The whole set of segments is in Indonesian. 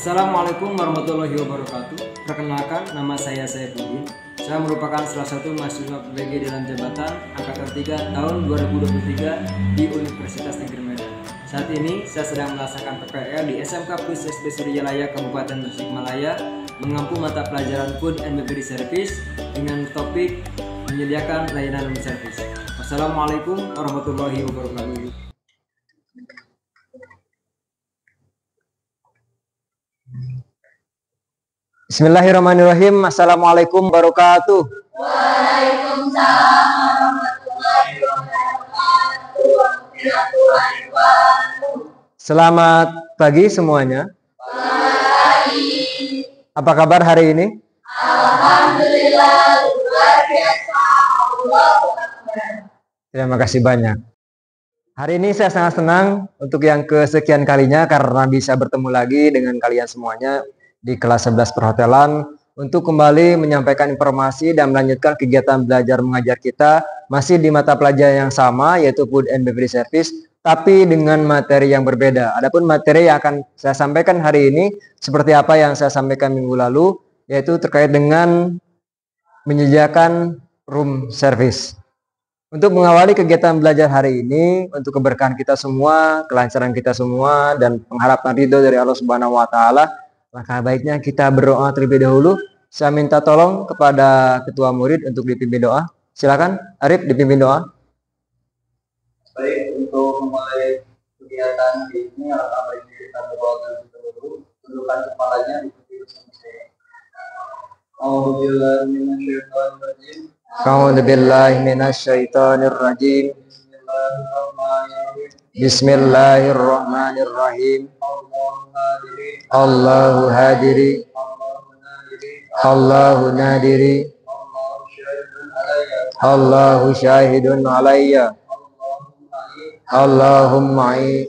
Assalamualaikum warahmatullahi wabarakatuh. Perkenalkan, nama saya Saifuddin. Saya merupakan salah satu mahasiswa PBG dalam jabatan Angkatan 3 tahun 2023 di Universitas Negeri Medan. Saat ini saya sedang melaksanakan PPL di SMK Plus SD Suralaya Kabupaten Tasikmalaya, mengampu mata pelajaran Food and Beverage Service dengan topik menyediakan layanan room service. Wassalamualaikum warahmatullahi wabarakatuh. Bismillahirrahmanirrahim. Assalamualaikum warahmatullahi wabarakatuh. Waalaikumsalam warahmatullahi wabarakatuh. Selamat pagi semuanya. Pagi. Apa kabar hari ini? Alhamdulillah luar biasa. Allahu Akbar. Terima kasih banyak. Hari ini saya sangat senang untuk yang kesekian kalinya karena bisa bertemu lagi dengan kalian semuanya di kelas 11 perhotelan untuk kembali menyampaikan informasi dan melanjutkan kegiatan belajar mengajar kita masih di mata pelajaran yang sama, yaitu Food and Beverage Service, tapi dengan materi yang berbeda. Adapun materi yang akan saya sampaikan hari ini seperti apa yang saya sampaikan minggu lalu, yaitu terkait dengan menyediakan room service. Untuk mengawali kegiatan belajar hari ini, untuk keberkahan kita semua, kelancaran kita semua, dan pengharapan ridho dari Allah Subhanahu wa Ta'ala, maka baiknya kita berdoa terlebih dahulu. Saya minta tolong kepada ketua murid untuk dipimpin doa. Silakan, Arif, dipimpin doa. Baik, untuk memulai kegiatan ini, baiknya kita berdoa terlebih dahulu. Tundukkan kepalanya, ikuti bersama saya. A'udzubillahi minasyaitonirrajim. A'udzubillahi minasyaitonirrajim. Bismillahirrahmanirrahim. Allahu hadiri, Allahu nadiri, Allahu syahidun alayya, Allahumma'i,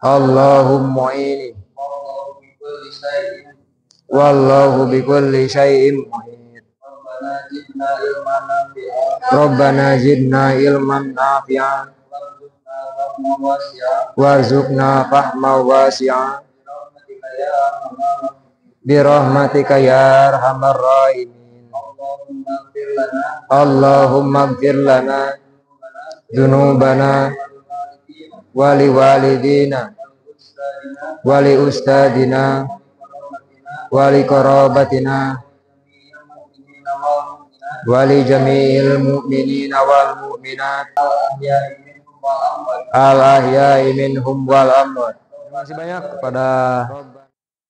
Allahumma'i, wallahu bikulli syai'in muhit. Rabbana zidna ilman nafi'an warzuqna fahma wasi'a birahmatika ya arhamar rahimin. Allahumma ighfir lana dzunubana wali walidina wali ustadina wali qarabatina wali jami'il mu'minina wal mu'minat al-ahya'i minhum wal amwat. Terima kasih banyak kepada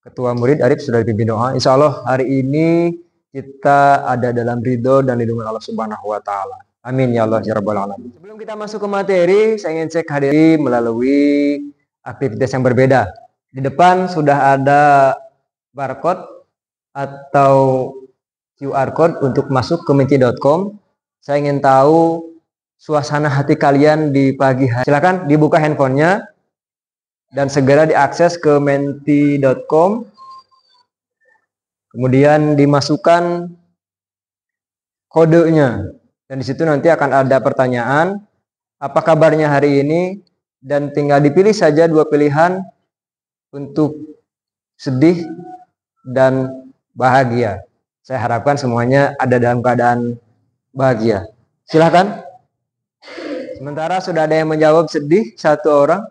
ketua murid Arif sudah dipimpin doa. Insya Allah hari ini kita ada dalam ridho dan lindungan Allah Subhanahu wa Ta'ala. Amin ya Allah ya Rabbal alamin. Sebelum kita masuk ke materi, saya ingin cek hadirin melalui aktivitas yang berbeda. Di depan sudah ada barcode atau QR code untuk masuk ke menti.com. Saya ingin tahu suasana hati kalian di pagi hari. Silakan dibuka handphonenya dan segera diakses ke menti.com. Kemudian dimasukkan kodenya. Dan di situ nanti akan ada pertanyaan, apa kabarnya hari ini? Dan tinggal dipilih saja dua pilihan untuk sedih dan bahagia. Saya harapkan semuanya ada dalam keadaan bahagia. Silakan. Sementara sudah ada yang menjawab sedih, satu orang.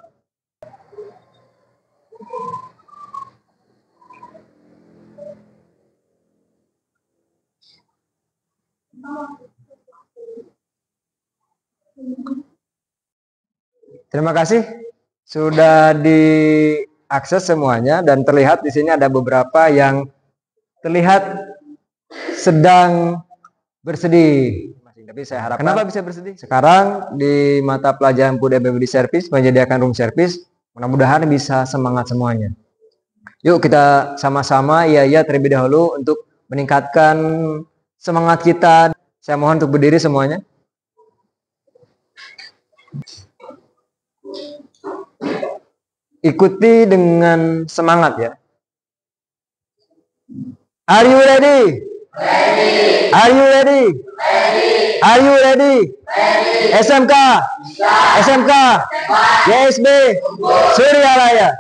Terima kasih. Sudah diakses semuanya dan terlihat di sini ada beberapa yang terlihat sedang bersedih. Tapi saya harapkan, kenapa bisa bersedih? Sekarang di mata pelajaran Food and Beverage Service menyediakan room service, mudah-mudahan bisa semangat semuanya. Yuk kita sama-sama ya terlebih dahulu untuk meningkatkan semangat kita. Saya mohon untuk berdiri semuanya. Ikuti dengan semangat ya. Are you ready? Ready. Are you ready? Ready. Are you ready? SMK, SMK, YSB, Suryalaya,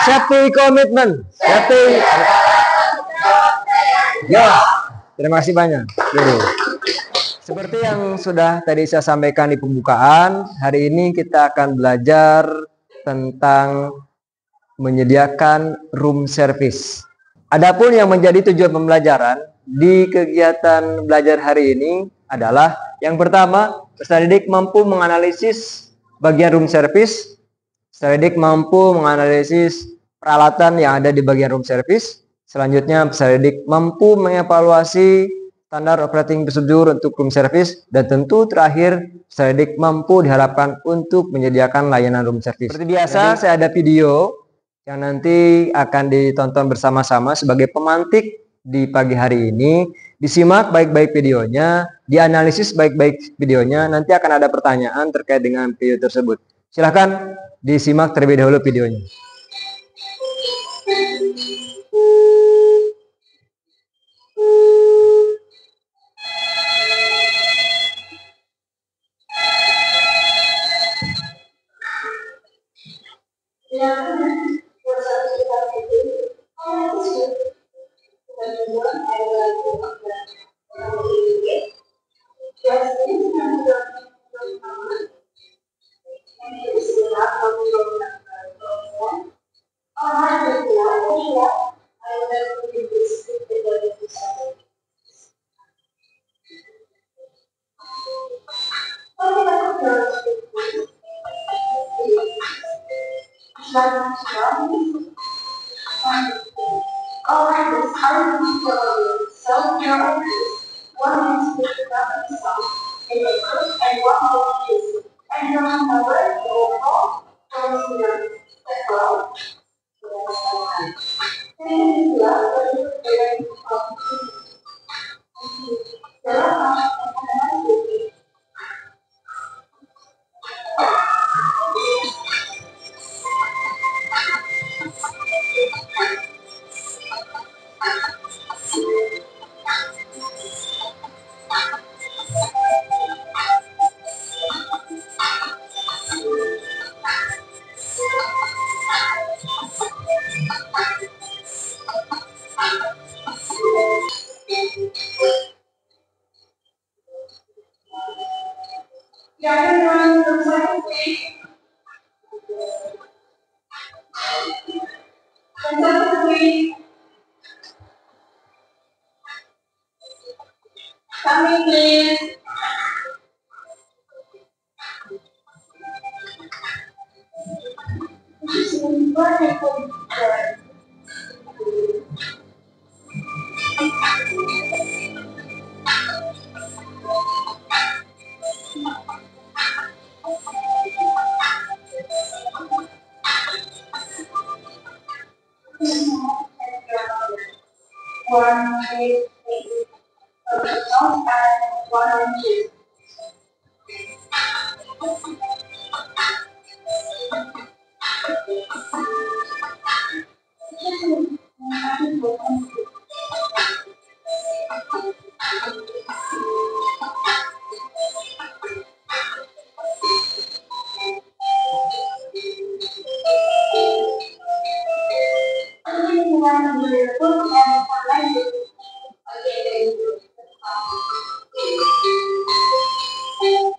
safety commitment, safety. Ya, terima kasih banyak. Jadi, seperti yang sudah tadi saya sampaikan di pembukaan, hari ini kita akan belajar tentang menyediakan room service. Adapun yang menjadi tujuan pembelajaran di kegiatan belajar hari ini adalah yang pertama, peserta didik mampu menganalisis bagian room service. Peserta didik mampu menganalisis peralatan yang ada di bagian room service. Selanjutnya, peserta didik mampu mengevaluasi standar operating procedure untuk room service, dan tentu terakhir, peserta didik mampu diharapkan untuk menyediakan layanan room service. Seperti biasa, saya ada video yang nanti akan ditonton bersama-sama sebagai pemantik di pagi hari ini. Disimak baik-baik videonya, dianalisis baik-baik videonya, nanti akan ada pertanyaan terkait dengan video tersebut. Silahkan disimak terlebih dahulu videonya.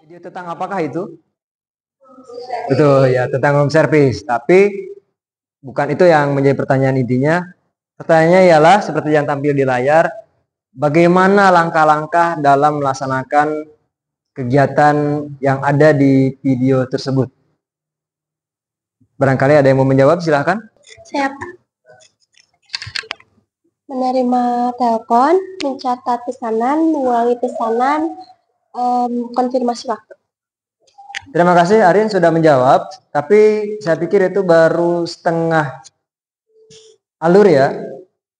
Video tentang apakah itu? Betul ya, tentang room service. Tapi bukan itu yang menjadi pertanyaan intinya. Pertanyaannya ialah seperti yang tampil di layar, bagaimana langkah-langkah dalam melaksanakan kegiatan yang ada di video tersebut? Barangkali ada yang mau menjawab, silahkan. Saya menerima telepon, mencatat pesanan, mengulangi pesanan, konfirmasi waktu. Terima kasih Arin sudah menjawab, tapi saya pikir itu baru setengah alur ya.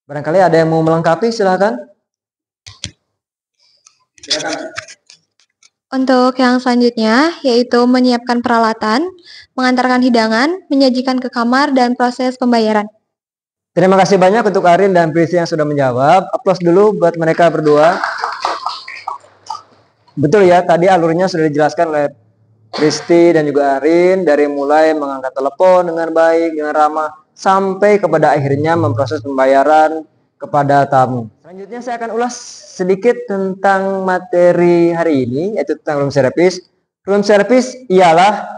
Barangkali ada yang mau melengkapi, silahkan. Untuk yang selanjutnya, yaitu menyiapkan peralatan, mengantarkan hidangan, menyajikan ke kamar, dan proses pembayaran. Terima kasih banyak untuk Arin dan Prisi yang sudah menjawab. Aplaus dulu buat mereka berdua. Betul ya, tadi alurnya sudah dijelaskan oleh Kristi dan juga Arin, dari mulai mengangkat telepon dengan baik, dengan ramah, sampai kepada akhirnya memproses pembayaran kepada tamu. Selanjutnya saya akan ulas sedikit tentang materi hari ini, yaitu tentang room service. Room service ialah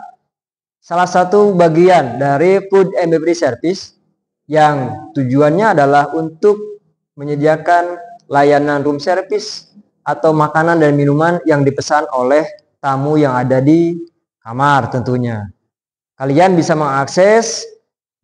salah satu bagian dari food and beverage service yang tujuannya adalah untuk menyediakan layanan room service atau makanan dan minuman yang dipesan oleh tamu yang ada di kamar tentunya. Kalian bisa mengakses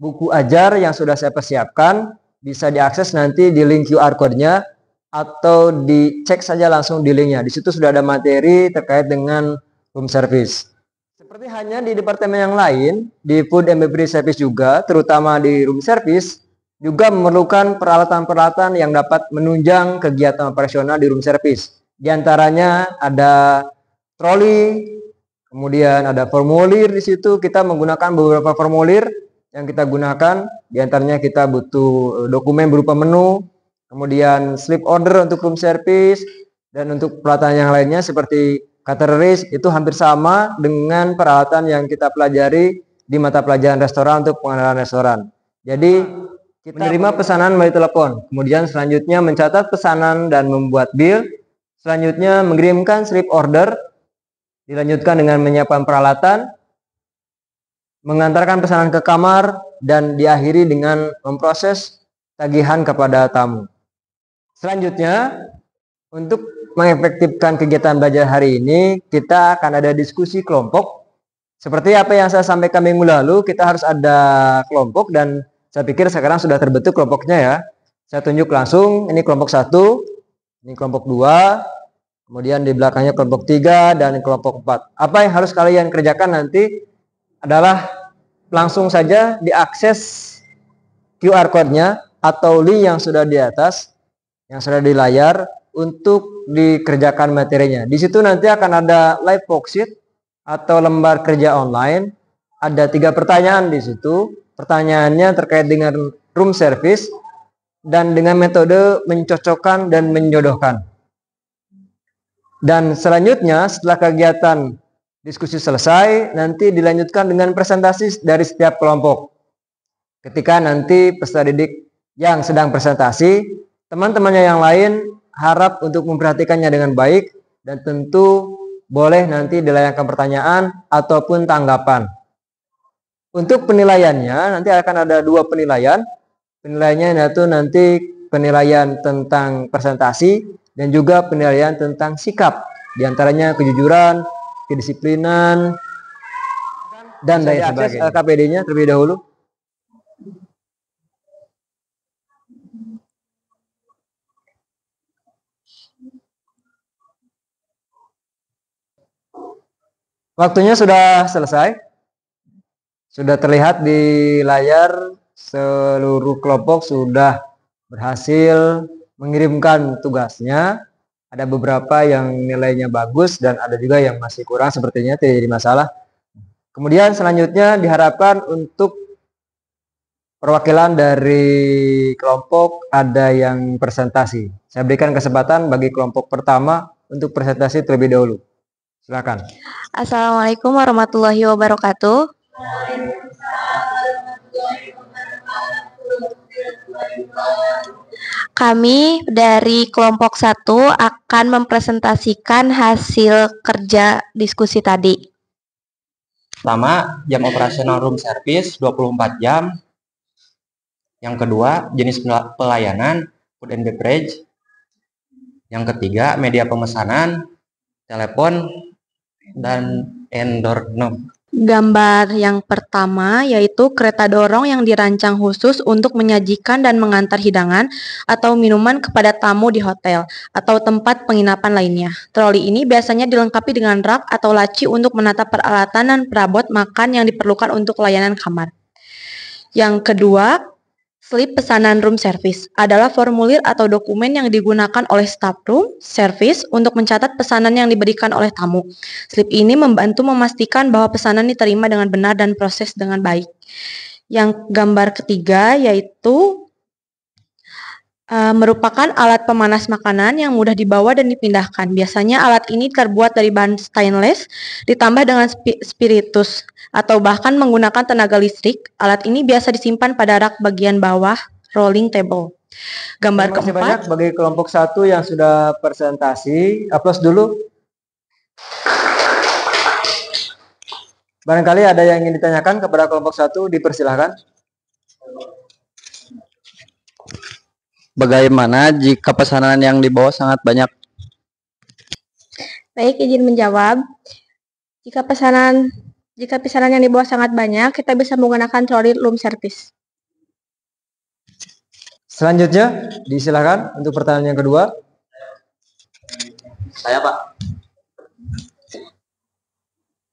buku ajar yang sudah saya persiapkan, bisa diakses nanti di link QR code-nya atau dicek saja langsung di linknya. Di situ sudah ada materi terkait dengan room service. Seperti hanya di departemen yang lain, di food and beverage service juga, terutama di room service, juga memerlukan peralatan-peralatan yang dapat menunjang kegiatan operasional di room service. Di antaranya ada troli, kemudian ada formulir di situ. Kita menggunakan beberapa formulir yang kita gunakan. Di antaranya kita butuh dokumen berupa menu, kemudian slip order untuk room service, dan untuk peralatan yang lainnya seperti cutlery itu hampir sama dengan peralatan yang kita pelajari di mata pelajaran restoran untuk pengenalan restoran. Jadi kita menerima pesanan melalui telepon, kemudian selanjutnya mencatat pesanan dan membuat bill, selanjutnya mengirimkan slip order, dilanjutkan dengan menyiapkan peralatan, mengantarkan pesanan ke kamar, dan diakhiri dengan memproses tagihan kepada tamu. Selanjutnya, untuk mengefektifkan kegiatan belajar hari ini, kita akan ada diskusi kelompok. Seperti apa yang saya sampaikan minggu lalu, kita harus ada kelompok dan saya pikir sekarang sudah terbentuk kelompoknya ya. Saya tunjuk langsung, ini kelompok 1, ini kelompok 2, kemudian di belakangnya kelompok 3 dan kelompok 4. Apa yang harus kalian kerjakan nanti adalah langsung saja diakses QR code-nya atau link yang sudah di atas, yang sudah di layar, untuk dikerjakan materinya. Di situ nanti akan ada live worksheet atau lembar kerja online. Ada 3 pertanyaan di situ. Pertanyaannya terkait dengan room service dan dengan metode mencocokkan dan menjodohkan. Dan selanjutnya setelah kegiatan diskusi selesai, nanti dilanjutkan dengan presentasi dari setiap kelompok. Ketika nanti peserta didik yang sedang presentasi, teman-temannya yang lain harap untuk memperhatikannya dengan baik dan tentu boleh nanti dilayangkan pertanyaan ataupun tanggapan. Untuk penilaiannya nanti akan ada 2 penilaian. Penilaiannya yaitu nanti penilaian tentang presentasi dan juga penilaian tentang sikap. Di antaranya kejujuran, kedisiplinan, dan lain sebagainya. LKPD-nya terlebih dahulu. Waktunya sudah selesai. Sudah terlihat di layar, seluruh kelompok sudah berhasil mengirimkan tugasnya. Ada beberapa yang nilainya bagus dan ada juga yang masih kurang, sepertinya tidak jadi masalah. Kemudian selanjutnya diharapkan untuk perwakilan dari kelompok ada yang presentasi. Saya berikan kesempatan bagi kelompok pertama untuk presentasi terlebih dahulu. Silakan. Assalamualaikum warahmatullahi wabarakatuh. Kami dari kelompok 1 akan mempresentasikan hasil kerja diskusi tadi. Pertama, jam operasional room service 24 jam. Yang kedua, jenis pelayanan food and beverage. Yang ketiga, media pemesanan, telepon, dan endorno. Gambar yang pertama yaitu kereta dorong yang dirancang khusus untuk menyajikan dan mengantar hidangan atau minuman kepada tamu di hotel atau tempat penginapan lainnya. Troli ini biasanya dilengkapi dengan rak atau laci untuk menata peralatan dan perabot makan yang diperlukan untuk layanan kamar. Yang kedua, slip pesanan room service adalah formulir atau dokumen yang digunakan oleh staff room service untuk mencatat pesanan yang diberikan oleh tamu. Slip ini membantu memastikan bahwa pesanan diterima dengan benar dan proses dengan baik. Yang gambar ketiga yaitu Merupakan alat pemanas makanan yang mudah dibawa dan dipindahkan. Biasanya alat ini terbuat dari bahan stainless ditambah dengan spiritus atau bahkan menggunakan tenaga listrik. Alat ini biasa disimpan pada rak bagian bawah rolling table. Gambar Terima kasih banyak keempat, bagi kelompok 1 yang sudah presentasi. Aplaus dulu. Barangkali ada yang ingin ditanyakan kepada kelompok 1, dipersilahkan. Bagaimana jika pesanan yang dibawa sangat banyak? Baik, izin menjawab. Jika pesanan yang dibawa sangat banyak, kita bisa menggunakan trolley room service. Selanjutnya, disilakan untuk pertanyaan yang kedua. Saya, Pak.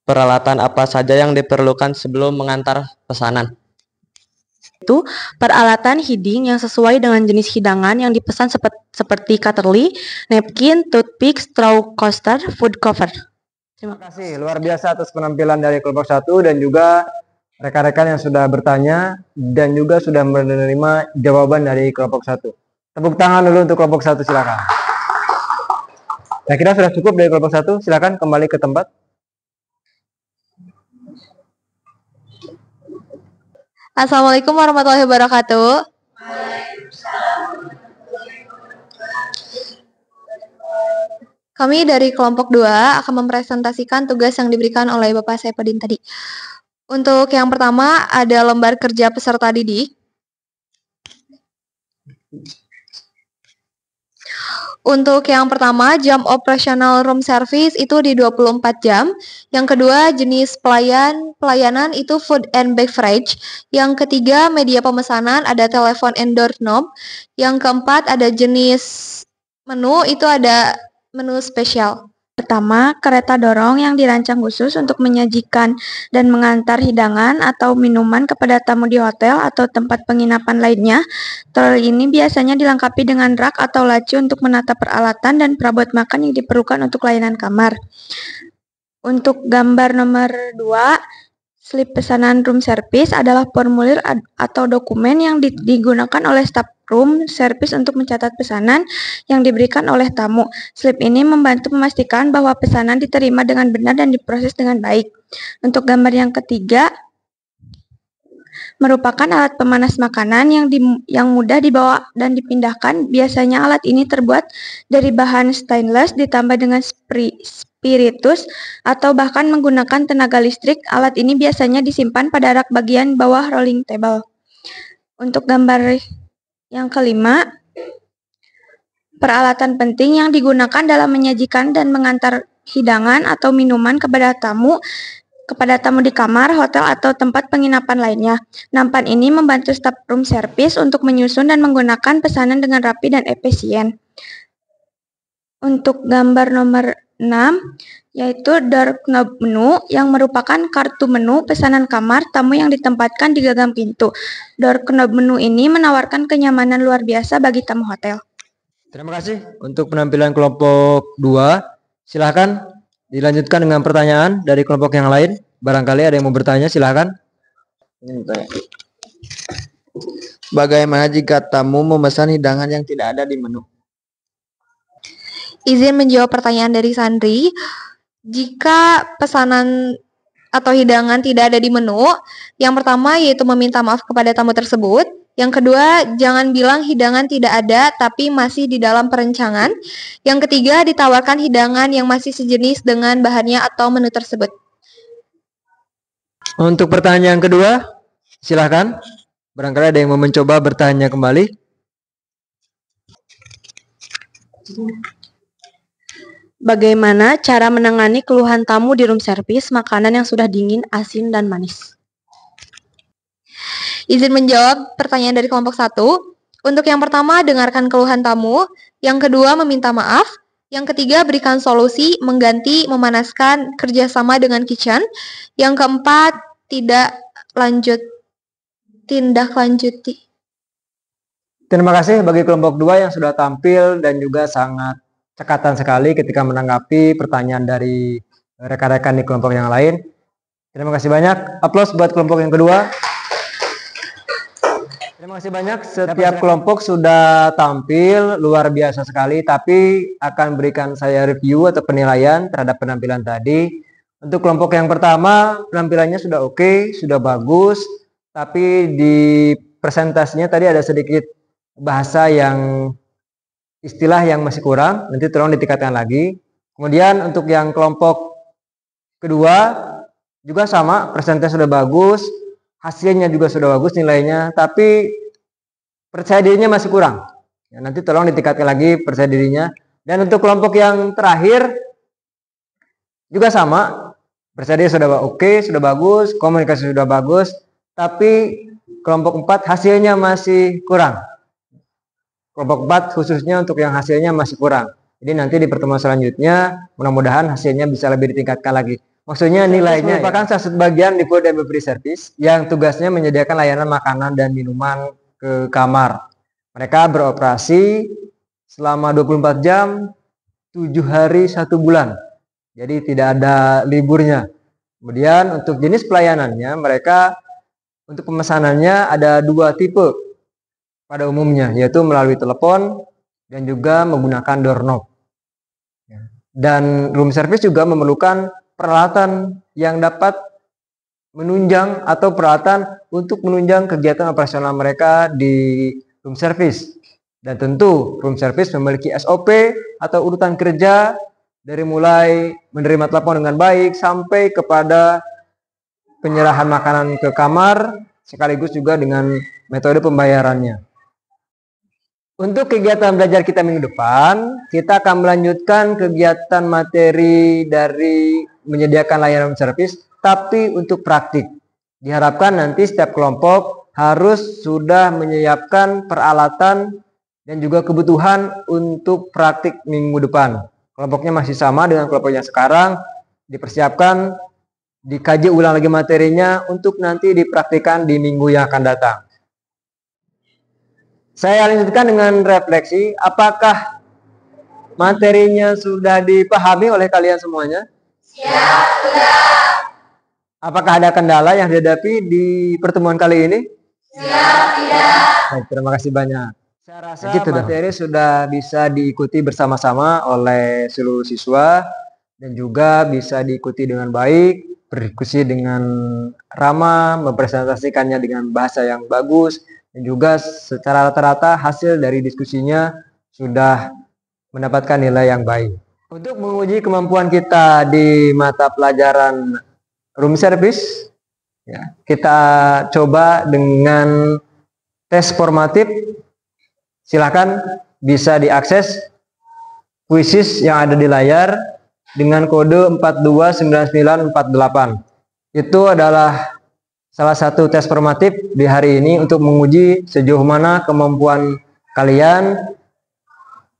Peralatan apa saja yang diperlukan sebelum mengantar pesanan? itu peralatan heating yang sesuai dengan jenis hidangan yang dipesan seperti cutlery, napkin, toothpick, straw coaster, food cover. Terima kasih, luar biasa atas penampilan dari kelompok 1 dan juga rekan-rekan yang sudah bertanya dan juga sudah menerima jawaban dari kelompok 1. Tepuk tangan dulu untuk kelompok 1, silakan. Saya kira sudah cukup dari kelompok 1, silakan kembali ke tempat. Assalamualaikum warahmatullahi wabarakatuh. Kami dari kelompok 2 akan mempresentasikan tugas yang diberikan oleh Bapak Saipudin tadi. Untuk yang pertama ada lembar kerja peserta didik. Untuk yang pertama, jam operasional room service itu di 24 jam. Yang kedua, jenis pelayanan itu food and beverage. Yang ketiga, media pemesanan ada telepon and doorknob. Yang keempat, ada jenis menu, itu ada menu spesial. Pertama, kereta dorong yang dirancang khusus untuk menyajikan dan mengantar hidangan atau minuman kepada tamu di hotel atau tempat penginapan lainnya. Troli ini biasanya dilengkapi dengan rak atau laci untuk menata peralatan dan perabot makan yang diperlukan untuk layanan kamar. Untuk gambar nomor 2, slip pesanan room service adalah formulir atau dokumen yang digunakan oleh staf room service untuk mencatat pesanan yang diberikan oleh tamu. Slip ini membantu memastikan bahwa pesanan diterima dengan benar dan diproses dengan baik. Untuk gambar yang ketiga, merupakan alat pemanas makanan yang mudah dibawa dan dipindahkan. Biasanya alat ini terbuat dari bahan stainless ditambah dengan spiritus atau bahkan menggunakan tenaga listrik. Alat ini biasanya disimpan pada rak bagian bawah rolling table. Untuk gambar yang kelima, peralatan penting yang digunakan dalam menyajikan dan mengantar hidangan atau minuman kepada tamu di kamar, hotel, atau tempat penginapan lainnya. Nampan ini membantu staf room service untuk menyusun dan menggunakan pesanan dengan rapi dan efisien. Untuk gambar nomor 6, yaitu door knob menu yang merupakan kartu menu pesanan kamar tamu yang ditempatkan di gagang pintu. Door knob menu ini menawarkan kenyamanan luar biasa bagi tamu hotel. Terima kasih untuk penampilan kelompok 2. Silahkan dilanjutkan dengan pertanyaan dari kelompok yang lain. Barangkali ada yang mau bertanya, silahkan. Bagaimana jika tamu memesan hidangan yang tidak ada di menu? Izin menjawab pertanyaan dari Sandri. Jika pesanan atau hidangan tidak ada di menu, yang pertama yaitu meminta maaf kepada tamu tersebut. Yang kedua, jangan bilang hidangan tidak ada tapi masih di dalam perencanaan. Yang ketiga, ditawarkan hidangan yang masih sejenis dengan bahannya atau menu tersebut. Untuk pertanyaan kedua, silahkan. Barangkali ada yang mau mencoba bertanya kembali. Bagaimana cara menangani keluhan tamu di room service makanan yang sudah dingin, asin, dan manis? Izin menjawab pertanyaan dari kelompok 1. Untuk yang pertama, dengarkan keluhan tamu. Yang kedua, meminta maaf. Yang ketiga, berikan solusi, mengganti, memanaskan, kerjasama dengan kitchen. Yang keempat, tindak lanjuti. Terima kasih bagi kelompok 2 yang sudah tampil dan juga sangat cekatan sekali ketika menanggapi pertanyaan dari rekan-rekan di kelompok yang lain. Terima kasih banyak. Aplaus buat kelompok yang kedua. Terima kasih banyak. Setiap kelompok sudah tampil luar biasa sekali, tapi akan berikan saya review atau penilaian terhadap penampilan tadi. Untuk kelompok yang pertama, penampilannya sudah oke, sudah bagus, tapi di presentasinya tadi ada sedikit bahasa yang istilah yang masih kurang, nanti tolong ditingkatkan lagi. Kemudian untuk yang kelompok kedua juga sama, presentasinya sudah bagus, hasilnya juga sudah bagus nilainya, tapi percaya dirinya masih kurang. Ya, nanti tolong ditingkatkan lagi percaya dirinya. Dan untuk kelompok yang terakhir juga sama, percaya diri sudah oke, sudah bagus, komunikasi sudah bagus, tapi kelompok 4 hasilnya masih kurang. Kelompok 4 khususnya untuk yang hasilnya masih kurang. Jadi nanti di pertemuan selanjutnya mudah-mudahan hasilnya bisa lebih ditingkatkan lagi. Maksudnya nilainya merupakan salah satu bagian di food and beverage service yang tugasnya menyediakan layanan makanan dan minuman ke kamar. Mereka beroperasi selama 24 jam, 7 hari 1 bulan. Jadi tidak ada liburnya. Kemudian untuk jenis pelayanannya, mereka untuk pemesanannya ada 2 tipe pada umumnya, yaitu melalui telepon dan juga menggunakan doorknob. Dan room service juga memerlukan peralatan yang dapat menunjang atau peralatan untuk menunjang kegiatan operasional mereka di room service. Dan tentu room service memiliki SOP atau urutan kerja dari mulai menerima telepon dengan baik sampai kepada penyerahan makanan ke kamar sekaligus juga dengan metode pembayarannya. Untuk kegiatan belajar kita minggu depan, kita akan melanjutkan kegiatan materi dari menyediakan layanan service, tapi untuk praktik. Diharapkan nanti setiap kelompok harus sudah menyiapkan peralatan dan juga kebutuhan untuk praktik minggu depan. Kelompoknya masih sama dengan kelompoknya sekarang, dipersiapkan, dikaji ulang lagi materinya untuk nanti dipraktikkan di minggu yang akan datang. Saya lanjutkan dengan refleksi, apakah materinya sudah dipahami oleh kalian semuanya? Siap, sudah. Apakah ada kendala yang dihadapi di pertemuan kali ini? Siap, tidak. Baik, terima kasih banyak. Saya rasa materi sudah bisa diikuti bersama-sama oleh seluruh siswa dan juga bisa diikuti dengan baik, berdiskusi dengan ramah, mempresentasikannya dengan bahasa yang bagus, dan juga secara rata-rata hasil dari diskusinya sudah mendapatkan nilai yang baik. Untuk menguji kemampuan kita di mata pelajaran room service, ya, kita coba dengan tes formatif. Silakan bisa diakses kuisis yang ada di layar dengan kode 429948. Itu adalah salah satu tes formatif di hari ini untuk menguji sejauh mana kemampuan kalian,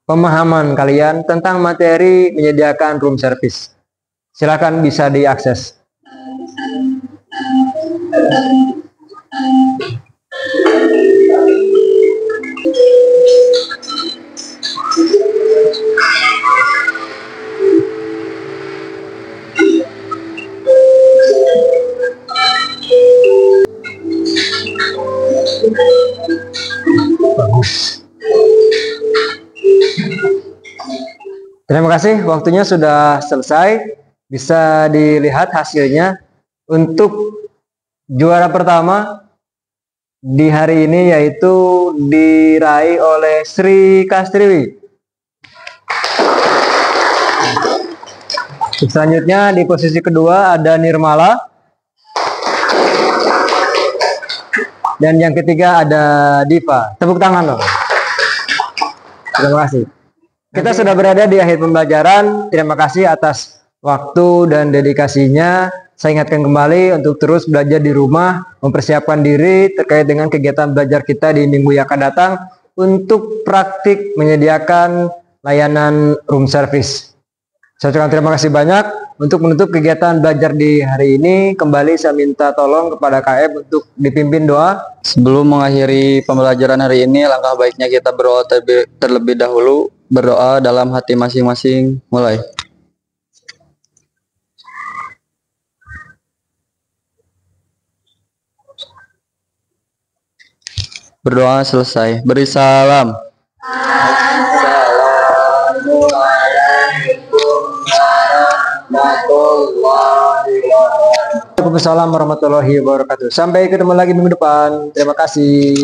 pemahaman kalian tentang materi menyediakan room service. Silakan bisa diakses. Bagus. Terima kasih, waktunya sudah selesai. Bisa dilihat hasilnya. Untuk juara pertama di hari ini yaitu diraih oleh Sri Kastriwi. Selanjutnya di posisi kedua ada Nirmala. Dan yang ketiga ada Diva. Tepuk tangan dong. Terima kasih. Kita sudah berada di akhir pembelajaran. Terima kasih atas waktu dan dedikasinya. Saya ingatkan kembali untuk terus belajar di rumah, mempersiapkan diri terkait dengan kegiatan belajar kita di minggu yang akan datang untuk praktik menyediakan layanan room service. Saya ucapkan terima kasih banyak. Untuk menutup kegiatan belajar di hari ini, kembali saya minta tolong kepada KF untuk dipimpin doa. Sebelum mengakhiri pembelajaran hari ini, langkah baiknya kita berdoa terlebih dahulu. Berdoa dalam hati masing-masing. Mulai. Berdoa selesai. Beri salam. Waalaikumsalam warahmatullahi wabarakatuh. Sampai ketemu lagi minggu depan. Terima kasih.